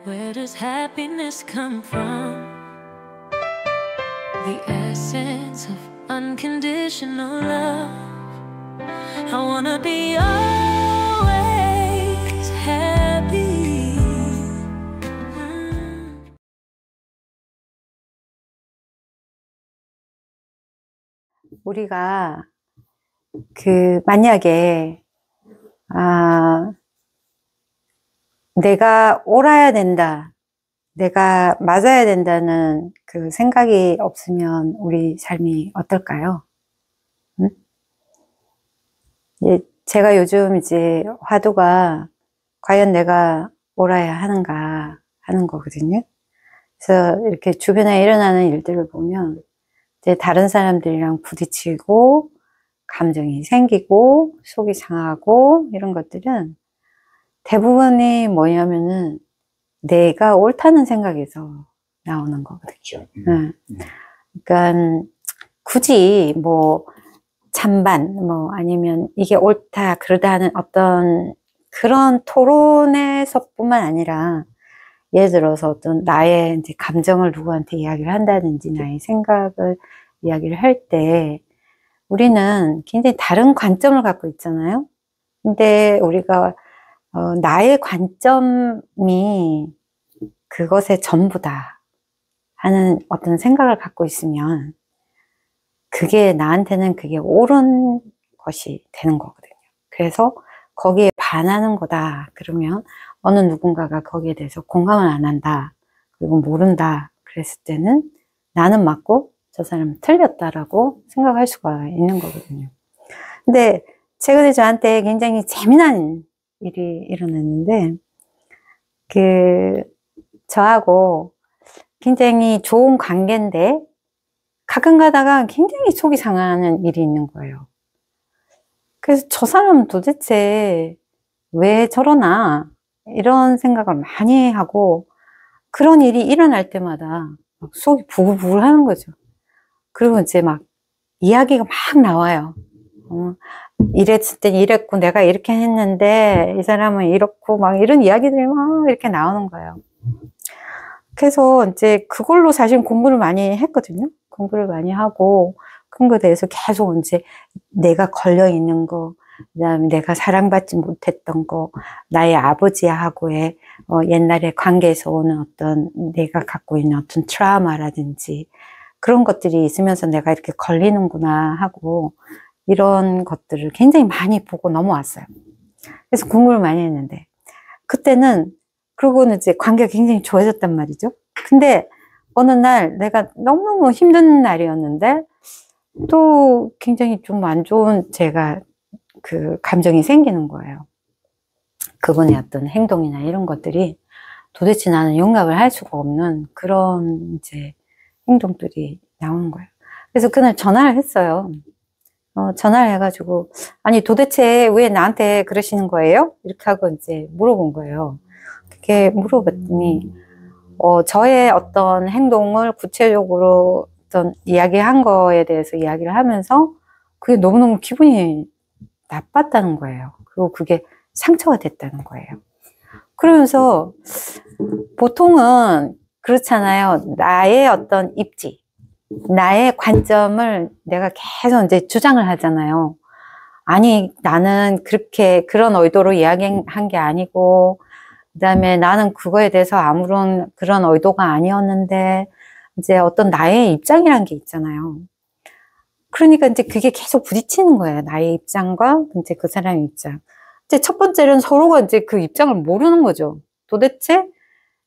Where does happiness come from? The essence of unconditional love. I wanna be always happy. 우리가 만약에 내가 옳아야 된다, 내가 맞아야 된다는 그 생각이 없으면 우리 삶이 어떨까요? 응? 제가 요즘 이제 화두가 과연 내가 옳아야 하는가 하는 거거든요. 그래서 이렇게 주변에 일어나는 일들을 보면 이제 다른 사람들이랑 부딪히고 감정이 생기고 속이 상하고 이런 것들은 대부분이 뭐냐면은 내가 옳다는 생각에서 나오는 거거든요. 응. 그러니까 굳이 뭐 찬반 뭐 아니면 이게 옳다 그러다 하는 어떤 그런 토론에서뿐만 아니라 예를 들어서 어떤 나의 이제 감정을 누구한테 이야기를 한다든지 나의 생각을 이야기를 할 때 우리는 굉장히 다른 관점을 갖고 있잖아요. 근데 우리가 나의 관점이 그것의 전부다 하는 어떤 생각을 갖고 있으면 그게 나한테는 그게 옳은 것이 되는 거거든요. 그래서 거기에 반하는 거다 그러면 어느 누군가가 거기에 대해서 공감을 안 한다 그리고 모른다 그랬을 때는 나는 맞고 저 사람은 틀렸다라고 생각할 수가 있는 거거든요. 근데 최근에 저한테 굉장히 재미난 일이 일어났는데 저하고 굉장히 좋은 관계인데 가끔 가다가 굉장히 속이 상하는 일이 있는 거예요. 그래서 저 사람은 도대체 왜 저러나 이런 생각을 많이 하고 그런 일이 일어날 때마다 막 속이 부글부글 하는 거죠. 그리고 이제 막 이야기가 막 나와요. 이랬을 땐 이랬고 내가 이렇게 했는데 이 사람은 이렇고 막 이런 이야기들이 막 이렇게 나오는 거예요. 그래서 이제 그걸로 사실 공부를 많이 했거든요. 공부를 많이 하고 그런 거에 대해서 계속 이제 내가 걸려 있는 거, 그다음에 내가 사랑받지 못했던 거, 나의 아버지하고의 옛날에 관계에서 오는 어떤 내가 갖고 있는 어떤 트라우마라든지 그런 것들이 있으면서 내가 이렇게 걸리는구나 하고 이런 것들을 굉장히 많이 보고 넘어왔어요. 그래서 공부를 많이 했는데 그때는 그러고는 이제 관계가 굉장히 좋아졌단 말이죠. 근데 어느 날 내가 너무너무 힘든 날이었는데 또 굉장히 좀 안 좋은 제가 감정이 생기는 거예요. 그분의 어떤 행동이나 이런 것들이 도대체 나는 용납을 할 수가 없는 그런 이제 행동들이 나오는 거예요. 그래서 그날 전화를 했어요. 전화를 해가지고 아니 도대체 왜 나한테 그러시는 거예요? 이렇게 하고 이제 물어본 거예요. 그렇게 물어봤더니 저의 어떤 행동을 구체적으로 어떤 이야기한 거에 대해서 이야기를 하면서 그게 너무너무 기분이 나빴다는 거예요. 그리고 그게 상처가 됐다는 거예요. 그러면서 보통은 그렇잖아요. 나의 어떤 입지, 나의 관점을 내가 계속 이제 주장을 하잖아요. 아니, 나는 그런 의도로 이야기한 게 아니고, 그 다음에 나는 그거에 대해서 아무런 그런 의도가 아니었는데, 이제 어떤 나의 입장이란 게 있잖아요. 그러니까 이제 그게 계속 부딪히는 거예요. 나의 입장과 이제 그 사람의 입장. 이제 첫 번째는 서로가 이제 그 입장을 모르는 거죠. 도대체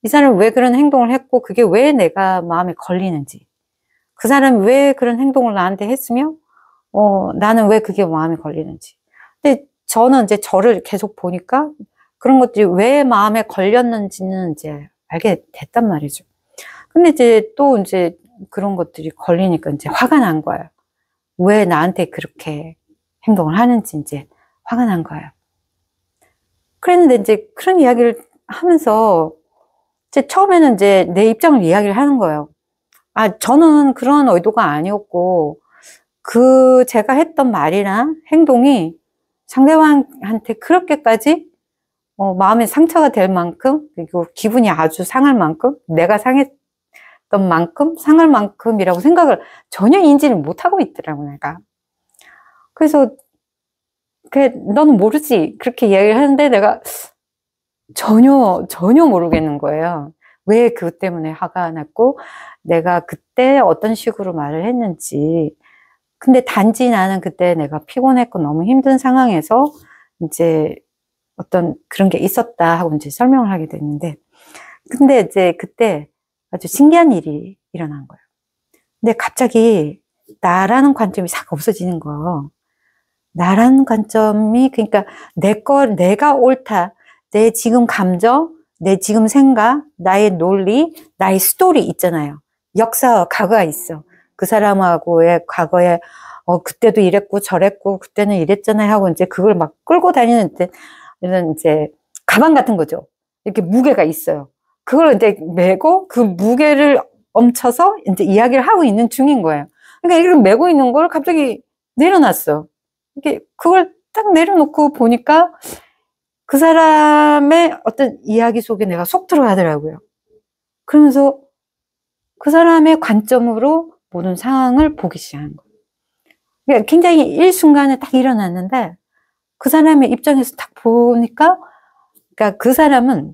이 사람이 왜 그런 행동을 했고, 그게 왜 내가 마음에 걸리는지. 그 사람이 왜 그런 행동을 나한테 했으며, 나는 왜 그게 마음에 걸리는지. 근데 저는 이제 저를 계속 보니까 그런 것들이 왜 마음에 걸렸는지는 이제 알게 됐단 말이죠. 근데 이제 또 이제 그런 것들이 걸리니까 이제 화가 난 거예요. 왜 나한테 그렇게 행동을 하는지 이제 화가 난 거예요. 그랬는데 이제 그런 이야기를 하면서 이제 처음에는 이제 내 입장을 이야기를 하는 거예요. 저는 그런 의도가 아니었고, 제가 했던 말이나 행동이 상대방한테 그렇게까지 마음에 상처가 될 만큼, 그리고 기분이 아주 상할 만큼, 내가 상했던 만큼, 상할 만큼이라고 생각을 전혀 인지를 못하고 있더라고, 내가. 그래서, 너는 모르지. 그렇게 이야기를 하는데 내가 전혀 모르겠는 거예요. 왜 그것 때문에 화가 났고, 내가 그때 어떤 식으로 말을 했는지. 근데 단지 나는 그때 내가 피곤했고 너무 힘든 상황에서 이제 어떤 그런 게 있었다 하고 이제 설명을 하게 됐는데, 근데 이제 그때 아주 신기한 일이 일어난 거예요. 근데 갑자기 나라는 관점이 싹 없어지는 거예요. 나라는 관점이, 그러니까 내가 옳다. 내 지금 감정, 내 지금 생각, 나의 논리, 나의 스토리 있잖아요. 역사와 과거가 있어. 그 사람하고의 과거에, 그때도 이랬고 저랬고, 그때는 이랬잖아요 하고 이제 그걸 막 끌고 다니는 이런 이제 가방 같은 거죠. 이렇게 무게가 있어요. 그걸 이제 메고 그 무게를 엄쳐서 이제 이야기를 하고 있는 중인 거예요. 그러니까 이렇게 메고 있는 걸 갑자기 내려놨어. 이게 그걸 딱 내려놓고 보니까 그 사람의 어떤 이야기 속에 내가 속 들어가더라고요. 그러면서 그 사람의 관점으로 모든 상황을 보기 시작한 거예요. 그러니까 굉장히 일순간에 딱 일어났는데 그 사람의 입장에서 딱 보니까, 그러니까 그 사람은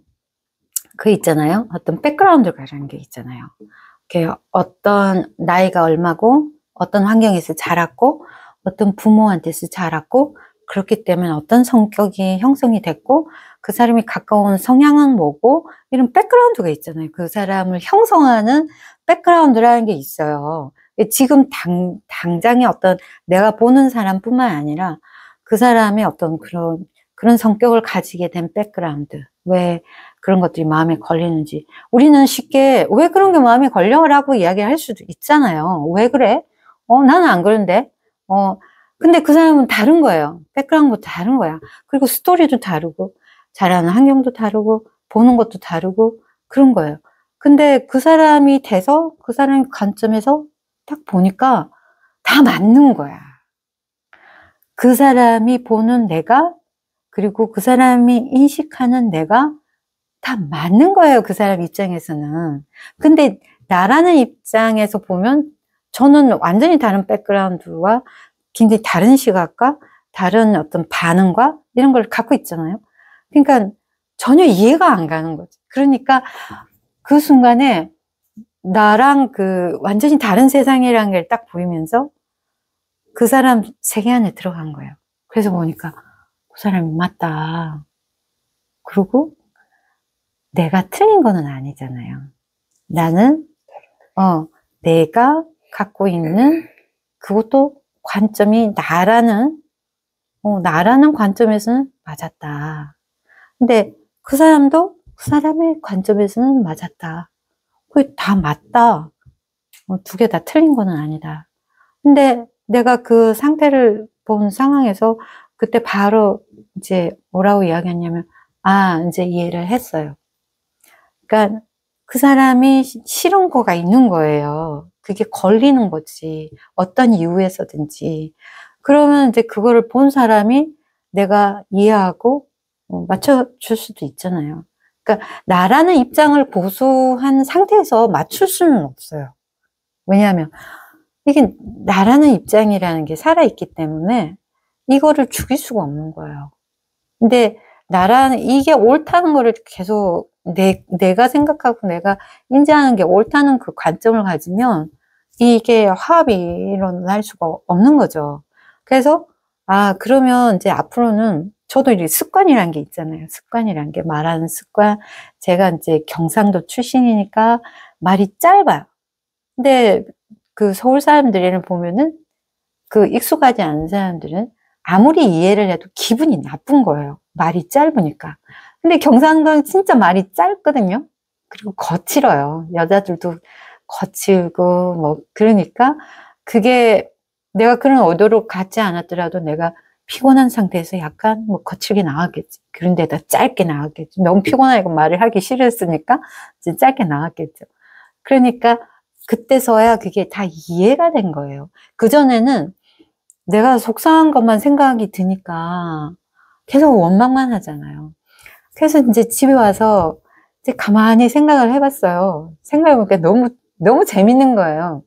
그 있잖아요. 어떤 백그라운드라는 게 있잖아요. 어떤 나이가 얼마고, 어떤 환경에서 자랐고, 어떤 부모한테서 자랐고, 그렇기 때문에 어떤 성격이 형성이 됐고, 그 사람이 가까운 성향은 뭐고, 이런 백그라운드가 있잖아요. 그 사람을 형성하는 백그라운드라는 게 있어요. 지금 당장의 어떤 내가 보는 사람뿐만 아니라 그 사람의 어떤 그런 성격을 가지게 된 백그라운드. 왜 그런 것들이 마음에 걸리는지. 우리는 쉽게 왜 그런 게 마음에 걸려라고 이야기할 수도 있잖아요. 왜 그래? 나는 안 그런데. 근데 그 사람은 다른 거예요. 백그라운드도 다른 거야. 그리고 스토리도 다르고, 자라는 환경도 다르고, 보는 것도 다르고, 그런 거예요. 근데 그 사람이 돼서, 그 사람의 관점에서 딱 보니까 다 맞는 거야. 그 사람이 보는 내가, 그리고 그 사람이 인식하는 내가 다 맞는 거예요. 그 사람 입장에서는. 근데 나라는 입장에서 보면 저는 완전히 다른 백그라운드와 굉장히 다른 시각과 다른 어떤 반응과 이런 걸 갖고 있잖아요. 그러니까 전혀 이해가 안 가는 거지. 그러니까 그 순간에 나랑 그 완전히 다른 세상이라는 게 딱 보이면서 그 사람 세계 안에 들어간 거예요. 그래서 보니까 그 사람이 맞다. 그리고 내가 틀린 거는 아니잖아요. 나는, 내가 갖고 있는 그것도 관점이 나라는 관점에서는 맞았다. 근데 그 사람도 그 사람의 관점에서는 맞았다. 그게 다 맞다. 두 개 다 틀린 거는 아니다. 근데 내가 그 상태를 본 상황에서 그때 바로 이제 뭐라고 이야기했냐면, 이제 이해를 했어요. 그러니까 그 사람이 싫은 거가 있는 거예요. 그게 걸리는 거지. 어떤 이유에서든지. 그러면 이제 그거를 본 사람이 내가 이해하고 맞춰줄 수도 있잖아요. 그러니까 나라는 입장을 고수한 상태에서 맞출 수는 없어요. 왜냐하면 이게 나라는 입장이라는 게 살아있기 때문에 이거를 죽일 수가 없는 거예요. 근데 이게 옳다는 거를 계속 내가 생각하고 내가 인지하는 게 옳다는 그 관점을 가지면 이게 화합이 일어날 수가 없는 거죠. 그래서, 그러면 이제 앞으로는 저도 이렇게 습관이란 게 있잖아요. 습관이란 게 말하는 습관. 제가 이제 경상도 출신이니까 말이 짧아요. 근데 그 서울 사람들을 보면은 그 익숙하지 않은 사람들은 아무리 이해를 해도 기분이 나쁜 거예요. 말이 짧으니까. 근데 경상도는 진짜 말이 짧거든요. 그리고 거칠어요. 여자들도 거칠고 뭐 그러니까 그게 내가 그런 의도로 갖지 않았더라도 내가 피곤한 상태에서 약간 뭐 거칠게 나왔겠지. 그런 데다 짧게 나왔겠지. 너무 피곤하고 말을 하기 싫었으니까 이제 짧게 나왔겠죠. 그러니까 그때서야 그게 다 이해가 된 거예요. 그전에는 내가 속상한 것만 생각이 드니까 계속 원망만 하잖아요. 그래서 이제 집에 와서 이제 가만히 생각을 해봤어요. 생각해보니까 너무 재밌는 거예요.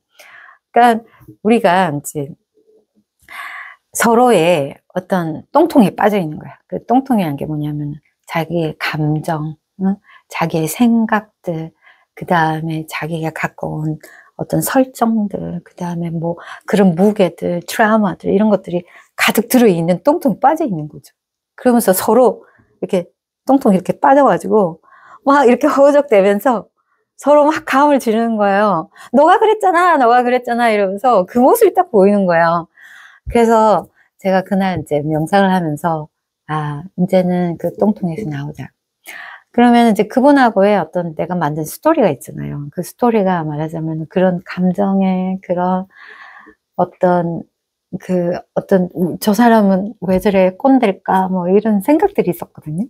그러니까 우리가 이제 서로의 어떤 똥통에 빠져 있는 거야. 그 똥통이라는 게 뭐냐면 자기의 감정, 응? 자기의 생각들, 그 다음에 자기가 갖고 온 어떤 설정들, 그 다음에 뭐 그런 무게들, 트라우마들 이런 것들이 가득 들어있는 똥통에 빠져 있는 거죠. 그러면서 서로 이렇게 똥통에 이렇게 빠져가지고 막 이렇게 허우적대면서 서로 막 감을 지르는 거예요. 너가 그랬잖아, 너가 그랬잖아 이러면서 그 모습이 딱 보이는 거예요. 그래서 제가 그날 이제 명상을 하면서 이제는 그 똥통에서 나오자. 그러면 이제 그분하고의 어떤 내가 만든 스토리가 있잖아요. 그 스토리가 말하자면 그런 감정의 그런 어떤 저 사람은 왜 저래 꼰대일까 뭐 이런 생각들이 있었거든요.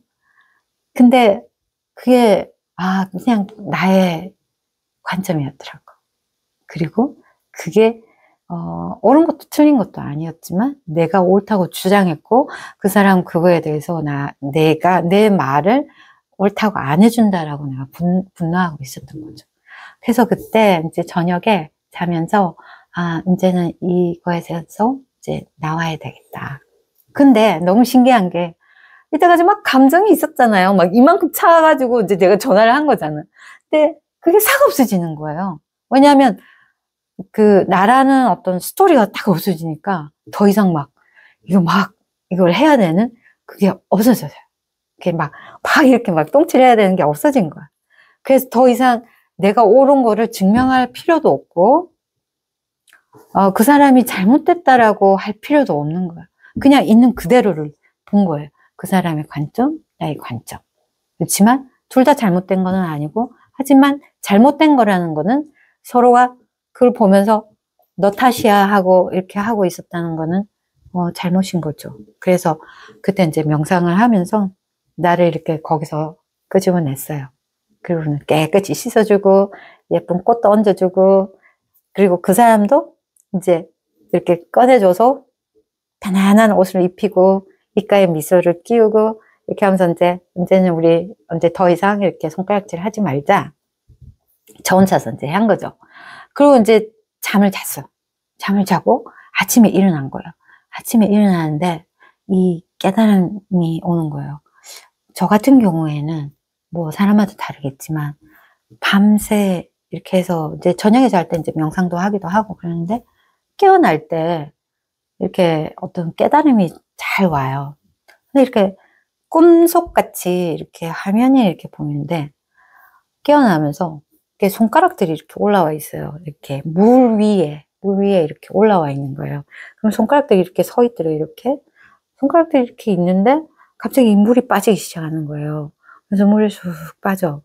근데 그게 그냥 나의 관점이었더라고. 그리고 그게 옳은 것도 틀린 것도 아니었지만 내가 옳다고 주장했고 그 사람 그거에 대해서 내가 내 말을 옳다고 안 해준다라고 내가 분노하고 있었던 거죠. 그래서 그때 이제 저녁에 자면서 이제는 이거에 대해서 이제 나와야 되겠다. 근데 너무 신기한 게 이때까지 막 감정이 있었잖아요. 막 이만큼 차가지고 이제 내가 전화를 한 거잖아. 근데 그게 싹 없어지는 거예요. 왜냐하면 나라는 어떤 스토리가 딱 없어지니까 더 이상 이걸 해야 되는 그게 없어져요. 이렇게 이렇게 똥칠해야 되는 게 없어진 거야. 그래서 더 이상 내가 옳은 거를 증명할 필요도 없고, 그 사람이 잘못됐다라고 할 필요도 없는 거야. 그냥 있는 그대로를 본 거예요. 그 사람의 관점, 나의 관점. 그렇지만 둘 다 잘못된 거는 아니고, 하지만 잘못된 거라는 거는 서로가 그걸 보면서 너 탓이야 하고 이렇게 하고 있었다는 거는 잘못인 거죠. 그래서 그때 이제 명상을 하면서 나를 이렇게 거기서 끄집어냈어요. 그리고 깨끗이 씻어주고 예쁜 꽃도 얹어주고 그리고 그 사람도 이제 이렇게 꺼내줘서 편안한 옷을 입히고 입가에 미소를 띄우고 이렇게 하면서 이제는 우리 더 이상 이렇게 손가락질 하지 말자. 저 혼자서 이제 한 거죠. 그리고 이제 잠을 잤어요. 잠을 자고 아침에 일어난 거예요. 아침에 일어나는데 이 깨달음이 오는 거예요. 저 같은 경우에는 뭐 사람마다 다르겠지만 밤새 이렇게 해서 이제 저녁에 잘 때 이제 명상도 하기도 하고 그러는데 깨어날 때 이렇게 어떤 깨달음이 잘 와요. 근데 이렇게 꿈속같이 이렇게 화면이 이렇게 보이는데 깨어나면서 이렇게 손가락들이 이렇게 올라와 있어요. 이렇게 물 위에 이렇게 올라와 있는 거예요. 그럼 손가락들이 이렇게 서 있더라고요. 이렇게 손가락들이 이렇게 있는데 갑자기 물이 빠지기 시작하는 거예요. 그래서 물이 쑥 빠져.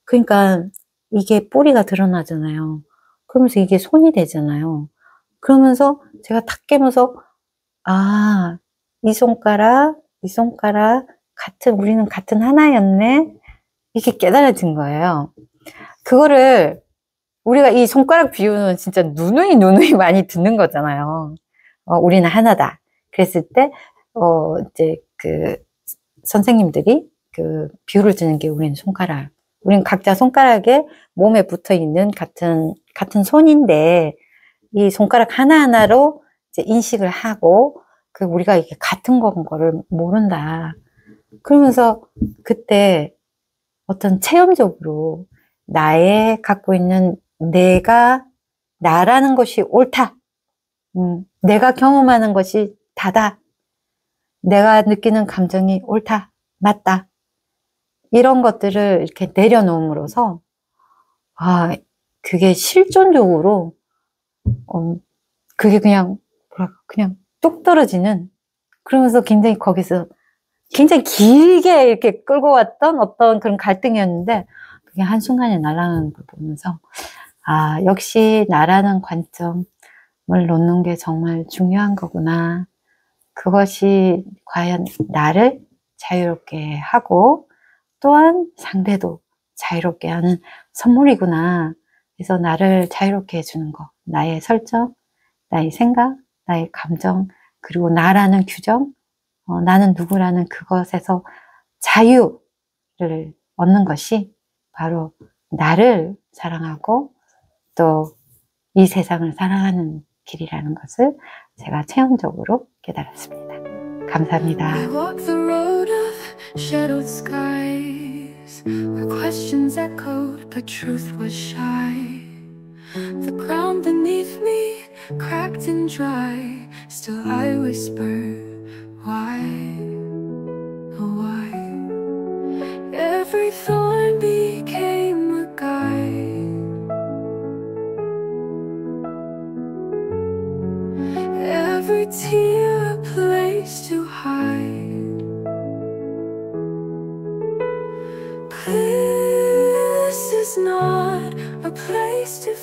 그러니까 이게 뿌리가 드러나잖아요. 그러면서 이게 손이 되잖아요. 그러면서 제가 탁 깨면서 이 손가락 우리는 같은 하나였네. 이게 깨달아진 거예요. 그거를 우리가 이 손가락 비유는 진짜 누누이 많이 듣는 거잖아요. 우리는 하나다. 그랬을 때, 이제 선생님들이 비유를 드는 게 우리는 손가락. 우리는 각자 손가락에 몸에 붙어 있는 같은 손인데, 이 손가락 하나하나로 이제 인식을 하고, 우리가 이게 같은 거를 모른다. 그러면서 그때 어떤 체험적으로 나의 갖고 있는 나라는 것이 옳다. 내가 경험하는 것이 다다. 내가 느끼는 감정이 옳다. 맞다. 이런 것들을 이렇게 내려놓음으로써, 그게 실존적으로, 그게 그냥 뚝 떨어지는, 그러면서 굉장히 거기서 굉장히 길게 이렇게 끌고 왔던 어떤 그런 갈등이었는데, 그게 한순간에 날아가는 걸 보면서, 역시 나라는 관점을 놓는 게 정말 중요한 거구나. 그것이 과연 나를 자유롭게 하고 또한 상대도 자유롭게 하는 선물이구나. 그래서 나를 자유롭게 해주는 거. 나의 설정, 나의 생각, 나의 감정, 그리고 나라는 규정, 나는 누구라는 그것에서 얻는 것이 바로 나를 사랑하고 또 이 세상을 사랑하는 길이라는 것을 제가 체험적으로 깨달았습니다. 감사합니다. We walked the road of shadowed skies, where questions echoed, but truth was shy. The ground beneath me cracked and dry, still I whisper, why, oh why? Every thorn became a guide, every tear a place to hide. This is not a place to